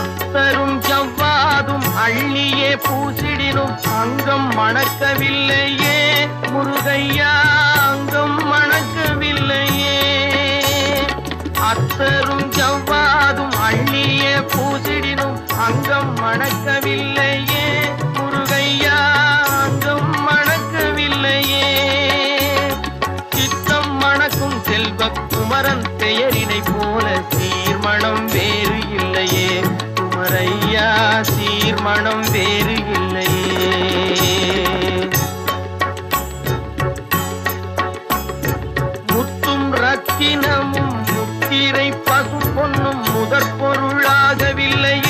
அத்தரும் ஜவ்வாதும் அள்ளியே பூசிடினும் அங்கம் மணக்கவில்லையே முருகையா, அங்கம் மணக்கவில்லையே. அத்தரும் ஜவ்வாதும் அள்ளியே பூசிடினும் அங்கம் மணக்கவில்லையே முருகையா, அங்கம் மணக்கவில்லையே. சித்தம் மணக்கும் செல்வ குமரன் பெயரினை போல சீர்மணம் வேறு இல்லையே குமரையா, சீர்மணம் வேறு இல்லையே. முத்தும் ரத்தினமும் முத்திரை பசு பொன்னும் முதற் பொருளாகவில்லையே